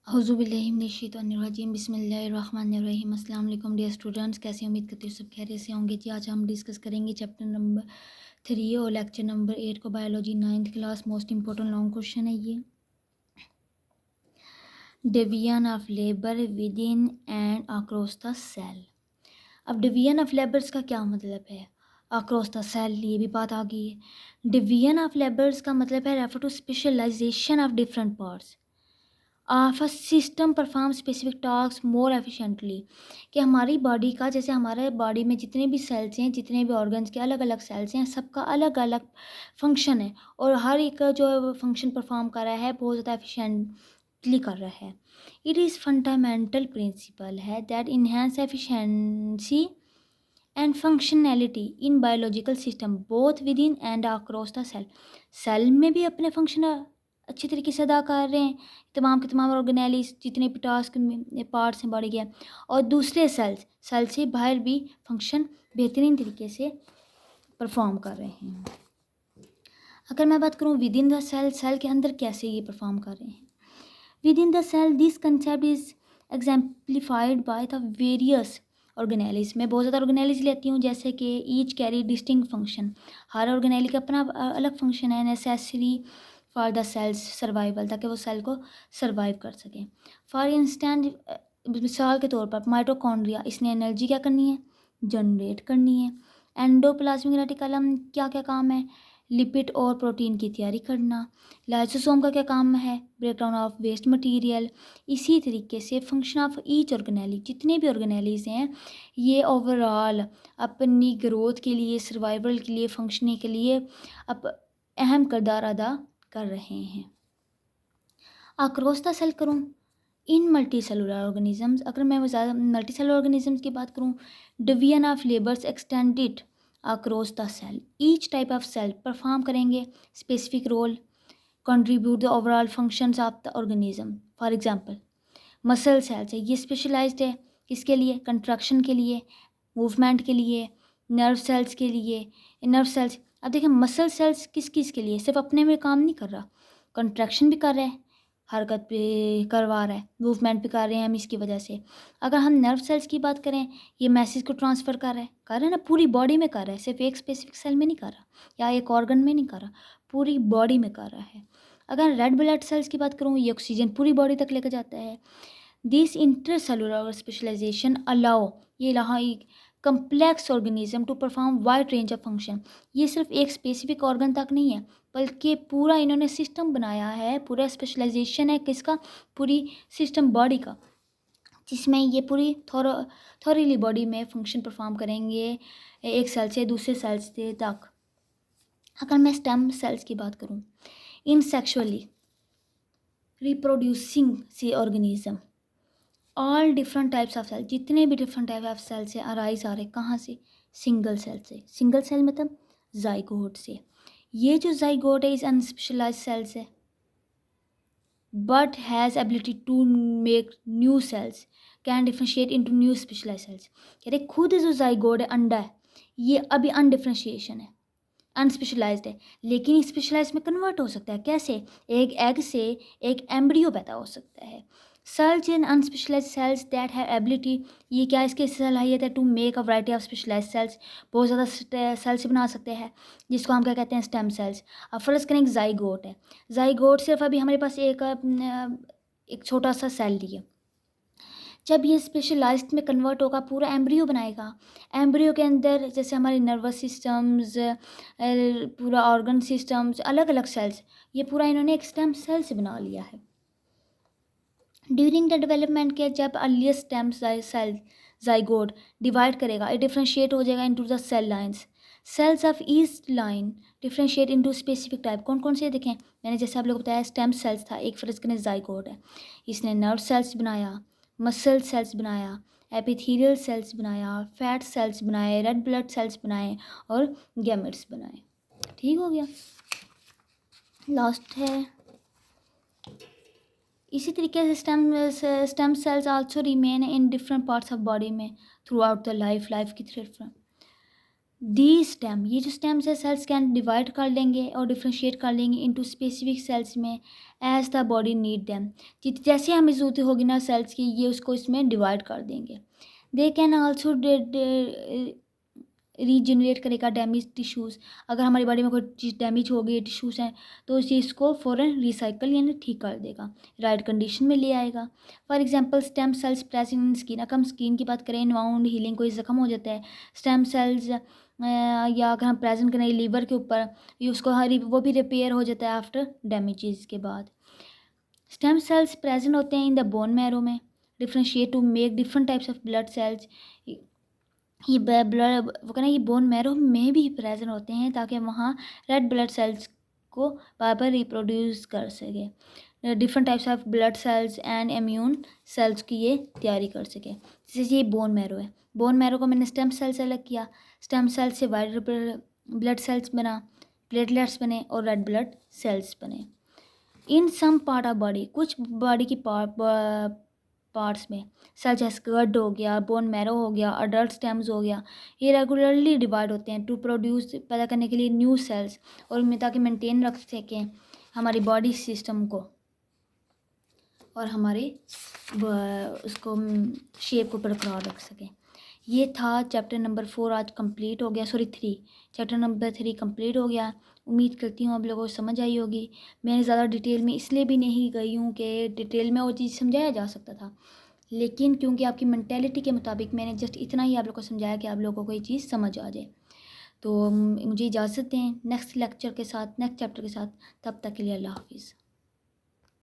औज़ुबिल्लाहिमिनश्शैतानिर्रजीम बिस्मिल्लाहिर्रहमानिर्रहीम। अस्सलाम वालेकुम डियर स्टूडेंट्स, कैसे उम्मीद करती हूँ सब खैरियत से होंगे जी। आज हम डिस्कस करेंगे चैप्टर नंबर 3 और लेक्चर नंबर 8 को, biology 9th class. Most important long question है ये, division of labour within and across the cell. अब डिवीजन ऑफ लेबर्स का क्या मतलब है, अक्रॉस द सेल, ये भी बात आ गई है। डिवीजन ऑफ लेबर्स का मतलब है refer to specialization of different parts of a system perform specific task more efficiently. कि हमारी बॉडी का, जैसे हमारे बॉडी में जितने भी सेल्स हैं, जितने भी ऑर्गन्स के अलग अलग सेल्स हैं, सबका अलग अलग फंक्शन है और हर एक जो फंक्शन परफॉर्म कर रहा है बहुत ज़्यादा एफिशिएंटली कर रहा है। इट इज़ फंडामेंटल प्रिंसिपल है that enhance efficiency and functionality in biological system both within and across the cell. Cell में भी अपने फंक्शन अच्छी तरीके से अदा कर रहे हैं, तमाम के तमाम ऑर्गेनेलिस जितने भी टास्क में पार्ट्स हैं बॉडी के, और दूसरे सेल से बाहर भी फंक्शन बेहतरीन तरीके से परफॉर्म कर रहे हैं। अगर मैं बात करूँ within the cell, cell के अंदर कैसे ये परफॉर्म कर रहे हैं। Within the cell this concept is exemplified by the various organelles. मैं बहुत ज़्यादा ऑर्गेनेलिस लेती हूँ, जैसे कि ईच कैरी डिस्टिंक्ट फंक्शन। हर ऑर्गेनेली का अपना अलग फंक्शन है, necessary for the cell's survival, ताकि वो सेल को सर्वाइव कर सकें। फॉर इंस्टेंट, मिसाल के तौर पर माइटोकॉन्ड्रिया, इसने एनर्जी क्या करनी है, जनरेट करनी है। एंडोप्लाज्मिक रेटिकुलम क्या क्या काम है, लिपिड और प्रोटीन की तैयारी करना। लाइसोसोम का क्या काम है, ब्रेकडाउन ऑफ वेस्ट मटेरियल। इसी तरीके से फंक्शन ऑफ ईच ऑर्गेनेली, जितने भी ऑर्गेनेलीज हैं ये ओवरऑल अपनी ग्रोथ के लिए, सर्वाइवल के लिए, फंक्शनिंग के लिए अब अहम किरदार अदा कर रहे हैं। अक्रॉस द सेल करूँ, इन मल्टी सेलुलर ऑर्गेनिजम्स, अगर मैं ज़्यादा मल्टी सेलुलर ऑर्गेनिजम्स की बात करूँ, division of labours extended across the cell. Each type of cell perform करेंगे specific role, contribute the overall functions of the organism. For example muscle cells है, ये specialised है किसके लिए, कंट्रक्शन के लिए, मूवमेंट के लिए। नर्व सेल्स के लिए, नर्व सेल्स, अब देखें मसल सेल्स किस किस के लिए, सिर्फ अपने में काम नहीं कर रहा, कंट्रैक्शन भी कर रहा है, हरकत भी करवा रहा है, मूवमेंट भी कर रहे हैं हम इसकी वजह से। अगर हम नर्व सेल्स की बात करें, ये मैसेज को ट्रांसफ़र कर रहा है ना, पूरी बॉडी में कर रहा है, सिर्फ एक स्पेसिफिक सेल में नहीं कर रहा या एक ऑर्गन में नहीं कर रहा, पूरी बॉडी में कर रहा है। अगर रेड ब्लड सेल्स की बात करूँ, ये ऑक्सीजन पूरी बॉडी तक लेकर जाता है। दिस इंटरसेलुलर स्पेशलाइजेशन अलाउ, ये रहा complex organism to perform wide range of function. ये सिर्फ एक स्पेसिफिक ऑर्गन तक नहीं है, बल्कि पूरा इन्होंने सिस्टम बनाया है, पूरा स्पेशलाइजेशन है किसका, पूरी सिस्टम बॉडी का, जिसमें ये पूरी थॉरली बॉडी में फंक्शन परफॉर्म करेंगे एक सेल से दूसरे सेल्स तक। अगर मैं स्टेम सेल्स की बात करूँ, इन सेक्शुअली रिप्रोड्यूसिंग से organism, all different types of cell, जितने भी डिफरेंट टाइप ऑफ सेल से अराइज आ रहे, कहाँ से, सिंगल सेल से। सिंगल सेल मतलब जाइगोट से। ये जो जाइगोट है इस अनस्पेशलाइज सेल्स है, but has ability to make new cells, can differentiate into new specialized cells. कह रहे खुद जो जाइगोट है, अंडा है, ये अभी अनडिफ्रेंशिएशन है, अनस्पेशलाइज्ड है, लेकिन स्पेशलाइज में कन्वर्ट हो सकता है। कैसे, एक एग से एक एम्ब्रियो पैदा हो सकता है। Cells in unspecialise cells that have ability, ये क्या इसकी सलाहियत है, to make a variety of specialise cells, बहुत ज़्यादा सेल्स बना सकते हैं, जिसको हम क्या कहते हैं, स्टेम सेल्स। अब फर्स्ट करेंगे जाइगोट है, जाइगोट सिर्फ अभी हमारे पास एक छोटा सा सेल लिया, जब ये स्पेशलाइज्ड में कन्वर्ट होगा पूरा एम्ब्रियो बनाएगा। एम्ब्रियो के अंदर जैसे हमारे नर्वस सिस्टम्स, पूरा ऑर्गन सिस्टम्स, अलग अलग सेल्स, ये पूरा इन्होंने एक स्टेम सेल से बना लिया है। ड्यूरिंग द डेवलपमेंट के जब earliest stem cell zygote divide करेगा, ये डिफ्रेंशिएट हो जाएगा into the cell lines. Cells of each line differentiate into specific type, कौन कौन से देखें, मैंने जैसे आप लोग बताया स्टेम सेल्स था, एक फर्ज करें जाइगोट है, इसने नर्व सेल्स बनाया, मसल सेल्स बनाया, एपिथेलियल सेल्स बनाया, फैट सेल्स बनाए, रेड ब्लड सेल्स बनाए और गैमेट्स बनाए। ठीक हो गया। लास्ट है, इसी तरीके से stem cells also remain in different parts of body में थ्रू आउट द लाइफ की थ्रेड। दी स्टेम, ये जो स्टेम्स है सेल्स कैन डिवाइड कर लेंगे और डिफ्रेंशिएट कर लेंगे इनटू स्पेसिफिक सेल्स में as the body need them. जैसे हमें ज़रूरत होगी ना सेल्स की, ये उसको इसमें डिवाइड कर देंगे। दे कैन आल्सो रीजनरेट करेगा डैमेज टिश्यूज़। अगर हमारी बॉडी में कोई चीज़ डैमेज हो गई, टिश्यूज़ हैं, तो उस चीज़ को फ़ौरन रिसाइकल यानी ठीक कर देगा, राइट कंडीशन में ले आएगा। For example stem cells present in skin. अगर हम स्किन की बात करें, वाउंड हीलिंग, कोई ज़ख्म हो जाता है, स्टेम सेल्स या अगर हम प्रेजेंट करें लीवर के ऊपर, ये उसको वो भी रिपेयर हो जाता है आफ्टर डैमेजेस के बाद। स्टेम सेल्स प्रेजेंट होते हैं इन द बोन मैरो में, differentiate to make different types of blood cells. ये ब्लड वो कहना ये बोन मैरो में भी प्रेजेंट होते हैं ताकि वहाँ रेड ब्लड सेल्स को बार बार रिप्रोड्यूस कर सके, different types of blood sales and immune cells की ये तैयारी कर सके। जैसे ये बोन मैरो है, बोन मैरो को मैंने स्टेम सेल से अलग किया, स्टेम सेल से वाइट ब्लड सेल्स बना, प्लेटलेट्स बने और रेड ब्लड सेल्स बने। इन सम पार्ट ऑफ बॉडी, कुछ बॉडी की पार्ट्स में, सच एज गड हो गया, बोन मैरो हो गया, अडल्ट स्टेम्स हो गया, ये रेगुलरली डिवाइड होते हैं टू प्रोड्यूस, पैदा करने के लिए न्यू सेल्स, और ताकि मेंटेन रख सकें हमारी बॉडी सिस्टम को और हमारे उसको शेप को बरकरार रख सकें। ये था चैप्टर नंबर 4 आज कंप्लीट हो गया, सॉरी 3, चैप्टर नंबर 3 कंप्लीट हो गया। उम्मीद करती हूँ आप लोगों को समझ आई होगी। मैं ज़्यादा डिटेल में इसलिए भी नहीं गई हूँ कि डिटेल में वो चीज़ समझाया जा सकता था, लेकिन क्योंकि आपकी मेंटेलिटी के मुताबिक मैंने जस्ट इतना ही आप लोगों को समझाया कि आप लोगों को ये चीज़ समझ आ जाए। तो मुझे इजाज़त दें नेक्स्ट लेक्चर के साथ, नेक्स्ट चैप्टर के साथ। तब तक के लिए अल्लाह हाफिज़।